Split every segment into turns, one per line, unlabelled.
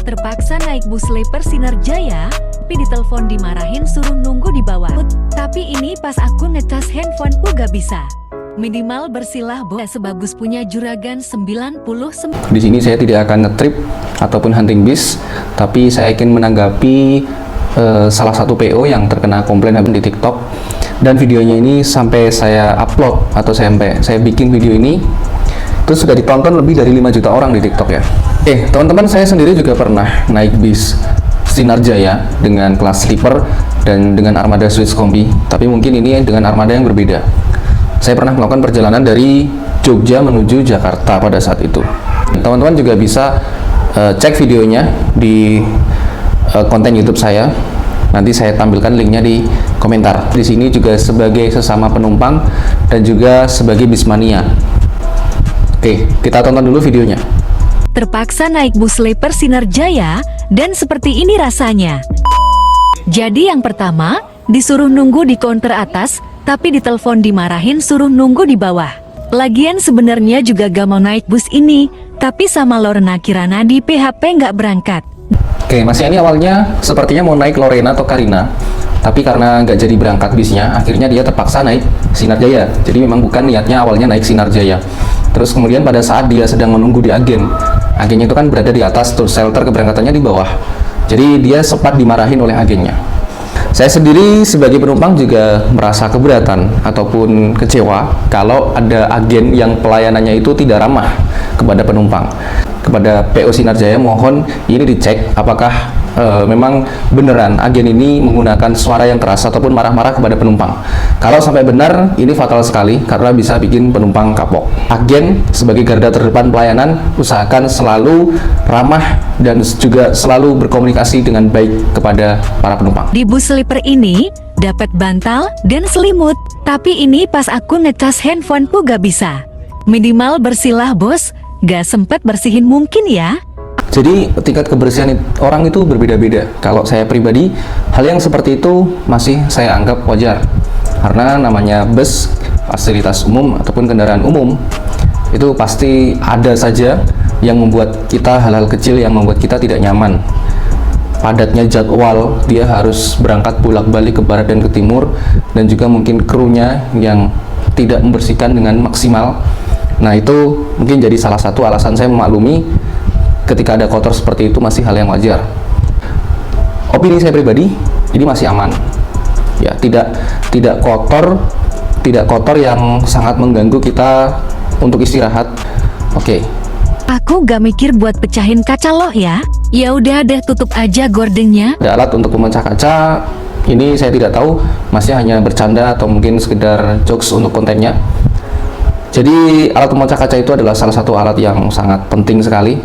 Terpaksa naik bus sleeper Sinarjaya, tapi ditelepon dimarahin suruh nunggu di bawah. Tapi ini pas aku ngecas handphoneku gak bisa. Minimal bersilah bos sebagus punya Juragan 99.
Di sini saya tidak akan ngetrip ataupun hunting bis, tapi saya ingin menanggapi salah satu PO yang terkena komplain di TikTok. Dan videonya ini sampai saya upload atau saya bikin video ini itu sudah ditonton lebih dari 5 juta orang di TikTok ya. Teman-teman, saya sendiri juga pernah naik bis Sinarjaya dengan kelas sleeper dan dengan armada Swiss Kombi, tapi mungkin ini dengan armada yang berbeda. Saya pernah melakukan perjalanan dari Jogja menuju Jakarta pada saat itu. Teman-teman juga bisa cek videonya di konten YouTube saya. Nanti saya tampilkan linknya di komentar. Di sini juga sebagai sesama penumpang dan juga sebagai bismania. Oke, kita tonton dulu videonya.
Terpaksa naik bus sleeper Sinarjaya, dan seperti ini rasanya. Jadi yang pertama, disuruh nunggu di counter atas, tapi ditelepon dimarahin suruh nunggu di bawah. Lagian sebenarnya juga gak mau naik bus ini, tapi sama Lorena Kirana di PHP nggak berangkat.
Oke, Mas Yani awalnya sepertinya mau naik Lorena atau Karina, tapi karena nggak jadi berangkat bisnya, akhirnya dia terpaksa naik Sinarjaya. Jadi memang bukan niatnya awalnya naik Sinarjaya. Terus kemudian pada saat dia sedang menunggu di agennya itu kan berada di atas, terus shelter keberangkatannya di bawah. Jadi dia sempat dimarahin oleh agennya. Saya sendiri sebagai penumpang juga merasa keberatan ataupun kecewa kalau ada agen yang pelayanannya itu tidak ramah kepada penumpang. Kepada PO Sinarjaya mohon ini dicek apakah memang beneran agen ini menggunakan suara yang keras ataupun marah-marah kepada penumpang. Kalau sampai benar, ini fatal sekali karena bisa bikin penumpang kapok. Agen sebagai garda terdepan pelayanan, usahakan selalu ramah dan juga selalu berkomunikasi dengan baik kepada para penumpang.
Di bus sleeper ini dapat bantal dan selimut, tapi ini pas aku ngecas handphoneku gak bisa. Minimal bersilah bos, gak sempet bersihin mungkin ya.
Jadi tingkat kebersihan orang itu berbeda-beda. Kalau saya pribadi, hal yang seperti itu masih saya anggap wajar. Karena namanya bus, fasilitas umum ataupun kendaraan umum, itu pasti ada saja yang membuat kita hal-hal kecil yang membuat kita tidak nyaman. Padatnya jadwal, dia harus berangkat bolak-balik ke barat dan ke timur, dan juga mungkin krunya yang tidak membersihkan dengan maksimal. Nah, itu mungkin jadi salah satu alasan saya memaklumi ketika ada kotor seperti itu masih hal yang wajar. Opini saya pribadi, ini masih aman. Ya, tidak kotor yang sangat mengganggu kita untuk istirahat. Oke.
Aku gak mikir buat pecahin kaca loh ya. Ya udah deh, tutup aja gordengnya.
Ada alat untuk memecah kaca. Ini saya tidak tahu, masih hanya bercanda atau mungkin sekedar jokes untuk kontennya. Jadi alat pemecah kaca itu adalah salah satu alat yang sangat penting sekali.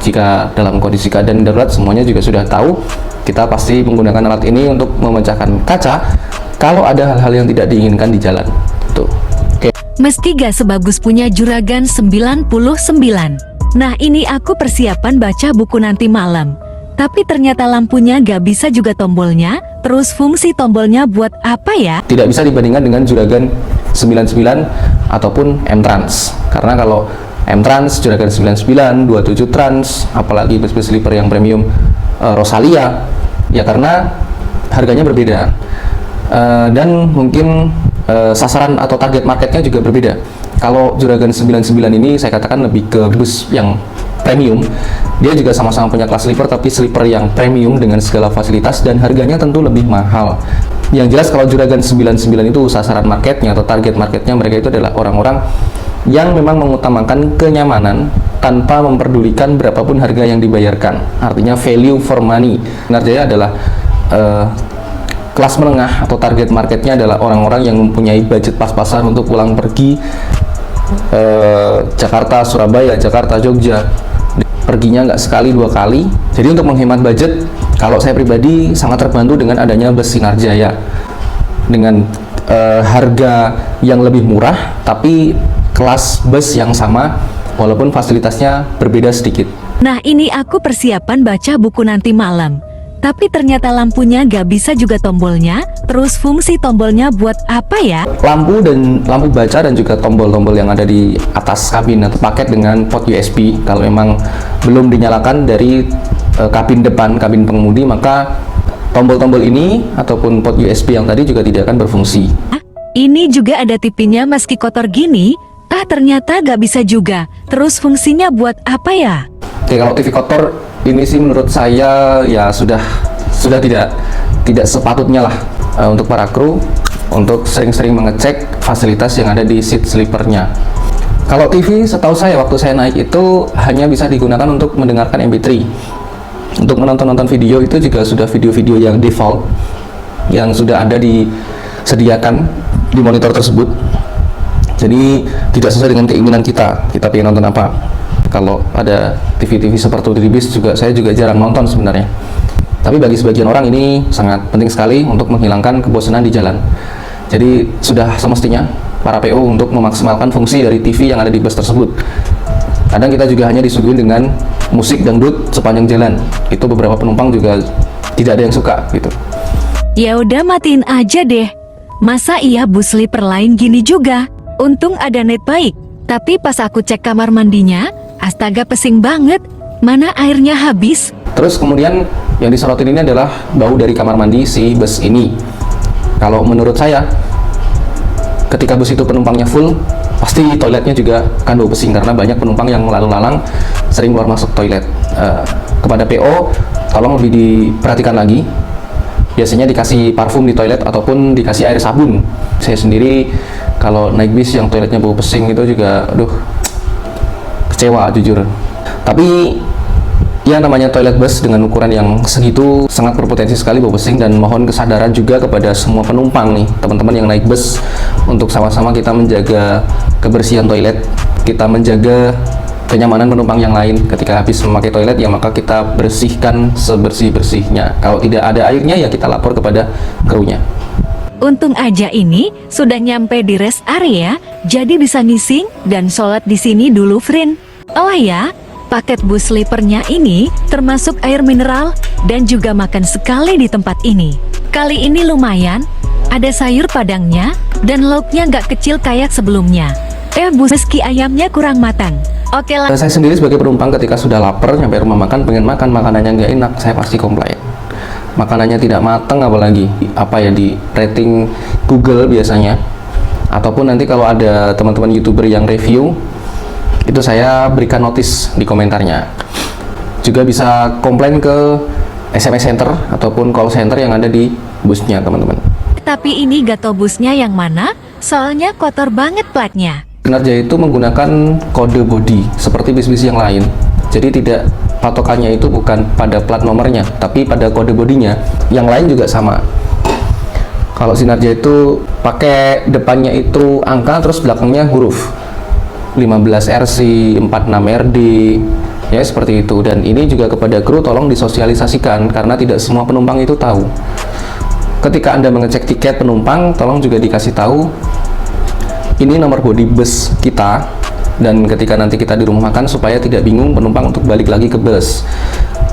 Jika dalam kondisi keadaan darurat, semuanya juga sudah tahu, kita pasti menggunakan alat ini untuk memecahkan kaca kalau ada hal-hal yang tidak diinginkan di jalan. Tuh. Oke.
Meski gak sebagus punya Juragan 99. Nah, ini aku persiapan baca buku nanti malam. Tapi ternyata lampunya gak bisa juga tombolnya. Terus fungsi tombolnya buat apa ya?
Tidak bisa dibandingkan dengan Juragan 99 ataupun M-Trans. Karena kalau M-Trans, Juragan 99, 27 Trans, apalagi bus-bus sleeper yang premium Rosalia, ya karena harganya berbeda. Dan mungkin sasaran atau target marketnya juga berbeda. Kalau Juragan 99 ini saya katakan lebih ke bus yang premium. Dia juga sama-sama punya kelas sleeper, tapi sleeper yang premium dengan segala fasilitas dan harganya tentu lebih mahal. Yang jelas kalau Juragan 99 itu sasaran marketnya atau target marketnya mereka itu adalah orang-orang yang memang mengutamakan kenyamanan tanpa memperdulikan berapapun harga yang dibayarkan. Artinya value for money. Sinarjaya adalah kelas menengah atau target marketnya adalah orang-orang yang mempunyai budget pas-pasan untuk pulang pergi Jakarta, Surabaya, Jakarta, Jogja. Perginya nggak sekali dua kali. Jadi untuk menghemat budget, kalau saya pribadi sangat terbantu dengan adanya bus Sinarjaya dengan harga yang lebih murah, tapi kelas bus yang sama walaupun fasilitasnya berbeda sedikit.
Nah, ini aku persiapan baca buku nanti malam. Tapi ternyata lampunya gak bisa juga tombolnya. Terus fungsi tombolnya buat apa ya?
Lampu baca dan juga tombol-tombol yang ada di atas kabin atau paket dengan port USB. Kalau memang belum dinyalakan dari kabin depan, kabin pengemudi, maka tombol-tombol ini ataupun port USB yang tadi juga tidak akan berfungsi.
Ini juga ada TV-nya meski kotor gini. Ternyata gak bisa juga. Terus fungsinya buat apa ya?
Oke, kalau TV kotor ini sih menurut saya ya sudah tidak sepatutnya lah untuk para kru untuk sering-sering mengecek fasilitas yang ada di seat sleepernya. Kalau TV setahu saya waktu saya naik itu hanya bisa digunakan untuk mendengarkan MP3. Untuk menonton video itu juga sudah video-video yang default yang sudah ada disediakan di monitor tersebut. Jadi tidak sesuai dengan keinginan kita pengen nonton apa. Kalau ada TV-TV seperti di bis juga saya juga jarang nonton sebenarnya. Tapi bagi sebagian orang ini sangat penting sekali untuk menghilangkan kebosanan di jalan. Jadi sudah semestinya para PO untuk memaksimalkan fungsi dari TV yang ada di bus tersebut. Kadang kita juga hanya disuguhin dengan musik dangdut sepanjang jalan. Itu beberapa penumpang juga tidak ada yang suka gitu.
Ya udah matiin aja deh. Masa iya bus sleeper lain gini juga? Untung ada net baik. Tapi pas aku cek kamar mandinya, astaga pesing banget. Mana airnya habis?
Terus kemudian yang disorotin ini adalah bau dari kamar mandi si bus ini. Kalau menurut saya, ketika bus itu penumpangnya full, pasti toiletnya juga akan bau pesing karena banyak penumpang yang lalu lalang sering keluar masuk toilet. Kepada PO, tolong lebih diperhatikan lagi. Biasanya dikasih parfum di toilet ataupun dikasih air sabun. Saya sendiri kalau naik bis yang toiletnya bau pesing itu juga, aduh, kecewa jujur. Tapi ya namanya toilet bus dengan ukuran yang segitu sangat berpotensi sekali bau pesing, dan mohon kesadaran juga kepada semua penumpang nih, teman-teman yang naik bus, untuk sama-sama kita menjaga kebersihan toilet, kita menjaga kenyamanan penumpang yang lain. Ketika habis memakai toilet ya maka kita bersihkan sebersih-bersihnya. Kalau tidak ada airnya ya kita lapor kepada krunya.
Untung aja ini sudah nyampe di rest area, jadi bisa ngising dan sholat di sini dulu, friend. Oh ya, paket bus sleepernya ini termasuk air mineral dan juga makan sekali di tempat ini. Kali ini lumayan, ada sayur padangnya dan lauknya nggak kecil kayak sebelumnya. Meski ayamnya kurang matang. Oke lah.
Saya sendiri sebagai penumpang ketika sudah lapar nyampe rumah makan, pengen makan, makanannya nggak enak, saya pasti komplain. Makanannya tidak matang, apalagi di rating Google biasanya, ataupun nanti kalau ada teman-teman YouTuber yang review, itu saya berikan notis di komentarnya. Juga bisa komplain ke SMS center ataupun call center yang ada di busnya, teman-teman.
Tapi ini gak tau busnya yang mana, soalnya kotor banget platnya.
Sinarjaya itu menggunakan kode bodi seperti bis-bis yang lain. Jadi tidak, patokannya itu bukan pada plat nomornya, tapi pada kode bodinya. Yang lain juga sama. Kalau Sinarjaya itu pakai depannya itu angka, terus belakangnya huruf 15 RC, 46 RD, ya seperti itu. Dan ini juga kepada kru tolong disosialisasikan karena tidak semua penumpang itu tahu. Ketika Anda mengecek tiket penumpang, tolong juga dikasih tahu ini nomor bodi bus kita, dan ketika nanti kita di rumah makan supaya tidak bingung penumpang untuk balik lagi ke bus.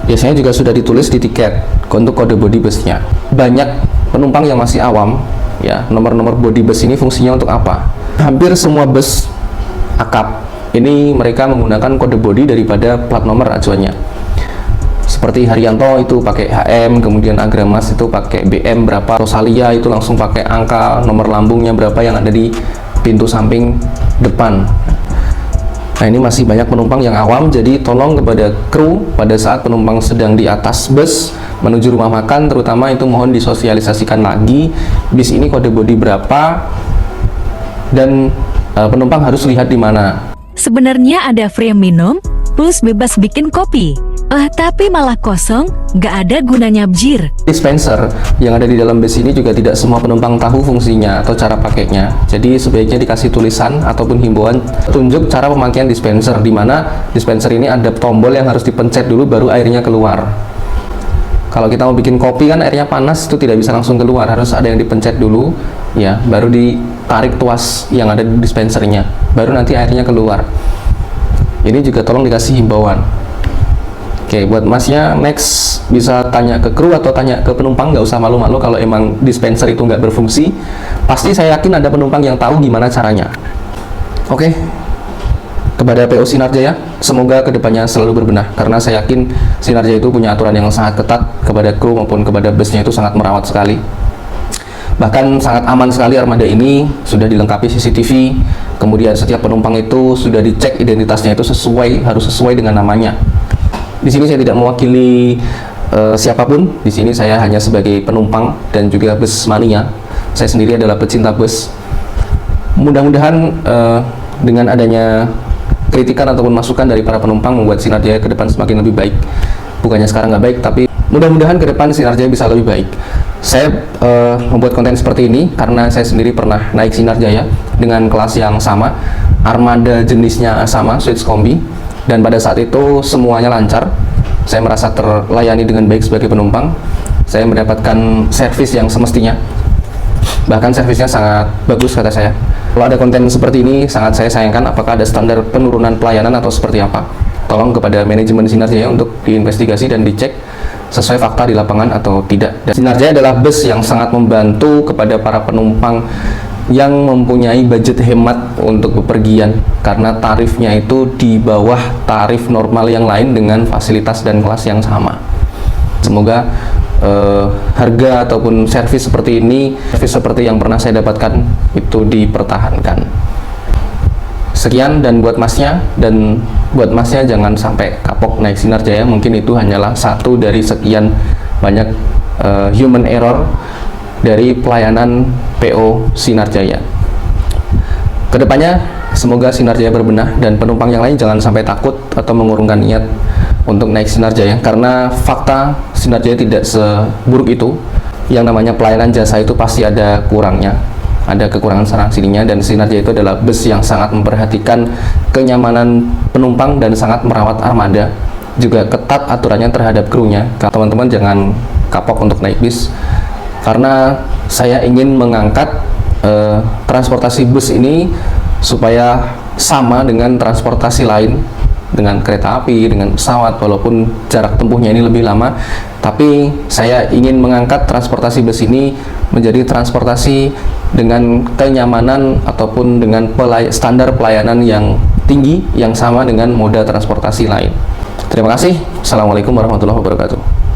Biasanya juga sudah ditulis di tiket untuk kode bodi busnya. Banyak penumpang yang masih awam, ya, nomor-nomor bodi bus ini fungsinya untuk apa? Hampir semua bus akap ini mereka menggunakan kode bodi daripada plat nomor acuannya. Seperti Haryanto itu pakai HM, kemudian Agramas itu pakai BM berapa, Rosalia itu langsung pakai angka nomor lambungnya berapa yang ada di pintu samping depan. Nah, ini masih banyak penumpang yang awam, jadi tolong kepada kru pada saat penumpang sedang di atas bus menuju rumah makan terutama itu mohon disosialisasikan lagi bis ini kode bodi berapa dan penumpang harus lihat di mana.
Sebenarnya ada free minum plus bebas bikin kopi. Tapi malah kosong, gak ada gunanya bjir.
Dispenser yang ada di dalam bus ini juga tidak semua penumpang tahu fungsinya atau cara pakainya. Jadi sebaiknya dikasih tulisan ataupun himbauan tunjuk cara pemakaian dispenser, di mana dispenser ini ada tombol yang harus dipencet dulu baru airnya keluar. Kalau kita mau bikin kopi kan airnya panas, itu tidak bisa langsung keluar, harus ada yang dipencet dulu, ya, baru ditarik tuas yang ada di dispensernya, baru nanti airnya keluar. Ini juga tolong dikasih himbauan. Oke, buat masnya next bisa tanya ke kru atau tanya ke penumpang, nggak usah malu-malu kalau emang dispenser itu nggak berfungsi. Pasti saya yakin ada penumpang yang tahu gimana caranya. Oke, kepada PO Sinar Jaya, semoga kedepannya selalu berbenah, karena saya yakin Sinar Jaya itu punya aturan yang sangat ketat kepada kru maupun kepada busnya, itu sangat merawat sekali. Bahkan sangat aman sekali armada ini, sudah dilengkapi CCTV, kemudian setiap penumpang itu sudah dicek identitasnya itu harus sesuai dengan namanya. Di sini saya tidak mewakili siapapun. Di sini saya hanya sebagai penumpang dan juga bus mania. Saya sendiri adalah pecinta bus. Mudah-mudahan dengan adanya kritikan ataupun masukan dari para penumpang membuat Sinar Jaya ke depan semakin lebih baik. Bukannya sekarang nggak baik, tapi mudah-mudahan ke depan Sinar Jaya bisa lebih baik. Saya membuat konten seperti ini karena saya sendiri pernah naik Sinar Jaya dengan kelas yang sama, armada jenisnya sama, Switch Kombi. Dan pada saat itu semuanya lancar, saya merasa terlayani dengan baik sebagai penumpang, saya mendapatkan servis yang semestinya, bahkan servisnya sangat bagus kata saya. Kalau ada konten seperti ini sangat saya sayangkan. Apakah ada standar penurunan pelayanan atau seperti apa? Tolong kepada manajemen Sinar Jaya untuk diinvestigasi dan dicek sesuai fakta di lapangan atau tidak. Dan Sinar Jaya adalah bus yang sangat membantu kepada para penumpang yang mempunyai budget hemat untuk bepergian, karena tarifnya itu di bawah tarif normal yang lain dengan fasilitas dan kelas yang sama. Semoga harga ataupun servis seperti ini, servis seperti yang pernah saya dapatkan itu dipertahankan. Sekian, dan buat masnya jangan sampai kapok naik Sinar Jaya. Mungkin itu hanyalah satu dari sekian banyak human error dari pelayanan PO Sinar Jaya. Kedepannya semoga Sinar Jaya berbenah dan penumpang yang lain jangan sampai takut atau mengurungkan niat untuk naik Sinar Jaya, karena fakta Sinar Jaya tidak seburuk itu. Yang namanya pelayanan jasa itu pasti ada kurangnya, ada kekurangan sana sininya, dan Sinar Jaya itu adalah bus yang sangat memperhatikan kenyamanan penumpang dan sangat merawat armada, juga ketat aturannya terhadap krunya. Teman-teman jangan kapok untuk naik bis, karena saya ingin mengangkat transportasi bus ini supaya sama dengan transportasi lain, dengan kereta api, dengan pesawat, walaupun jarak tempuhnya ini lebih lama. Tapi saya ingin mengangkat transportasi bus ini menjadi transportasi dengan kenyamanan ataupun dengan standar pelayanan yang tinggi, yang sama dengan moda transportasi lain. Terima kasih. Assalamualaikum warahmatullahi wabarakatuh.